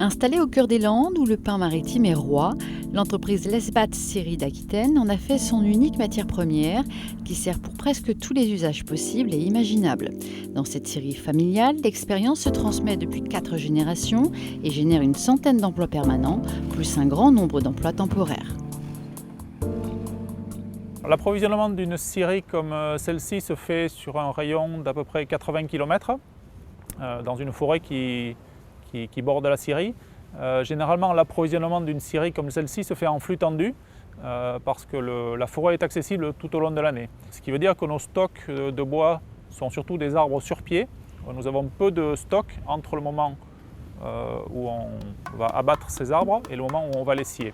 Installée au cœur des Landes, où le pain maritime est roi, l'entreprise Lesbat Scieries d'Aquitaine en a fait son unique matière première, qui sert pour presque tous les usages possibles et imaginables. Dans cette scierie familiale, l'expérience se transmet depuis 4 générations et génère une centaine d'emplois permanents, plus un grand nombre d'emplois temporaires. L'approvisionnement d'une scierie comme celle-ci se fait sur un rayon d'à peu près 80 km, dans une forêt qui borde la scierie. Généralement, l'approvisionnement d'une scierie comme celle-ci se fait en flux tendu parce que la forêt est accessible tout au long de l'année. Ce qui veut dire que nos stocks de bois sont surtout des arbres sur pied. Nous avons peu de stock entre le moment où on va abattre ces arbres et le moment où on va les scier.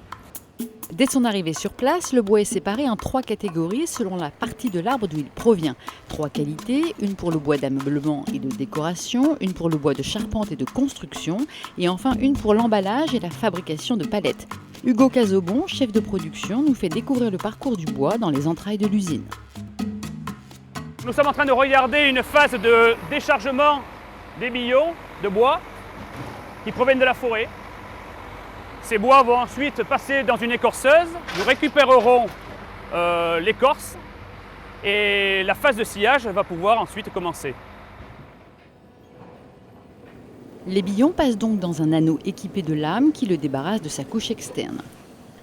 Dès son arrivée sur place, le bois est séparé en 3 catégories selon la partie de l'arbre d'où il provient. 3 qualités, une pour le bois d'ameublement et de décoration, une pour le bois de charpente et de construction, et enfin une pour l'emballage et la fabrication de palettes. Hugo Cazobon, chef de production, nous fait découvrir le parcours du bois dans les entrailles de l'usine. Nous sommes en train de regarder une phase de déchargement des billons de bois qui proviennent de la forêt. Ces bois vont ensuite passer dans une écorceuse. Nous récupérerons l'écorce et la phase de sciage va pouvoir ensuite commencer. Les billons passent donc dans un anneau équipé de lames qui le débarrasse de sa couche externe.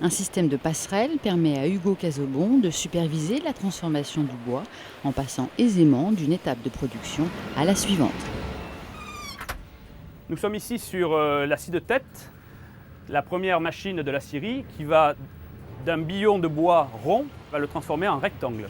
Un système de passerelle permet à Hugo Cazobon de superviser la transformation du bois en passant aisément d'une étape de production à la suivante. Nous sommes ici sur la scie de tête, la première machine de la scierie qui va d'un billon de bois rond, va le transformer en rectangle.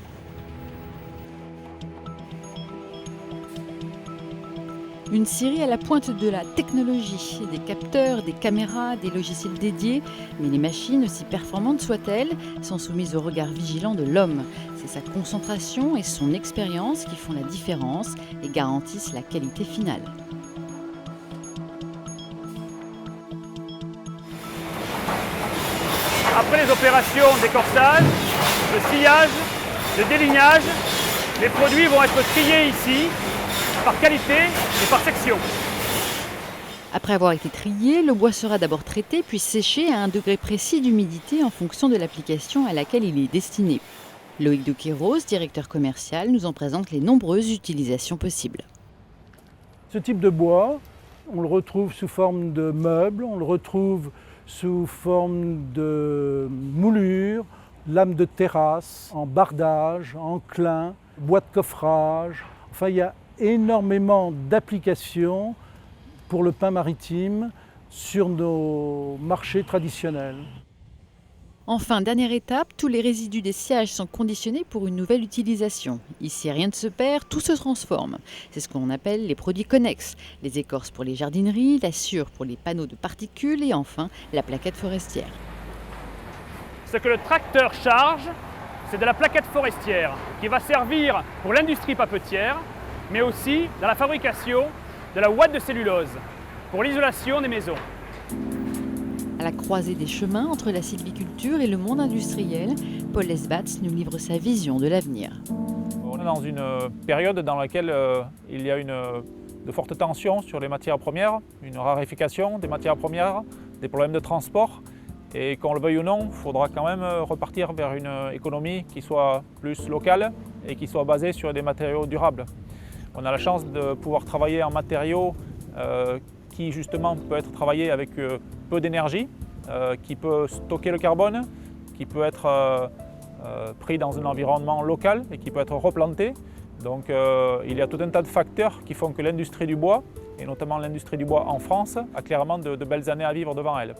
Une scierie à la pointe de la technologie, des capteurs, des caméras, des logiciels dédiés, mais les machines, aussi performantes soient-elles, sont soumises au regard vigilant de l'homme. C'est sa concentration et son expérience qui font la différence et garantissent la qualité finale. Après les opérations d'écorçage, de sciage, de délignage, les produits vont être triés ici par qualité et par section. Après avoir été trié, le bois sera d'abord traité puis séché à un degré précis d'humidité en fonction de l'application à laquelle il est destiné. Loïc de Queiroz, directeur commercial, nous en présente les nombreuses utilisations possibles. Ce type de bois, on le retrouve sous forme de meubles, on le retrouve sous forme de moulures, lames de terrasse, en bardage, en clin, bois de coffrage. Enfin, il y a énormément d'applications pour le pain maritime sur nos marchés traditionnels. Enfin, dernière étape, tous les résidus des sciages sont conditionnés pour une nouvelle utilisation. Ici, rien ne se perd, tout se transforme. C'est ce qu'on appelle les produits connexes. Les écorces pour les jardineries, la sciure pour les panneaux de particules et enfin la plaquette forestière. Ce que le tracteur charge, c'est de la plaquette forestière qui va servir pour l'industrie papetière, mais aussi dans la fabrication de la ouate de cellulose pour l'isolation des maisons. À la croisée des chemins entre la sylviculture et le monde industriel, Paul Lesbat nous livre sa vision de l'avenir. On est dans une période dans laquelle il y a de fortes tensions sur les matières premières, une raréfaction des matières premières, des problèmes de transport. Et qu'on le veuille ou non, il faudra quand même repartir vers une économie qui soit plus locale et qui soit basée sur des matériaux durables. On a la chance de pouvoir travailler en matériaux qui justement peut être travaillé avec peu d'énergie, qui peut stocker le carbone, qui peut être pris dans un environnement local et qui peut être replanté. Donc il y a tout un tas de facteurs qui font que l'industrie du bois, et notamment l'industrie du bois en France, a clairement de belles années à vivre devant elle.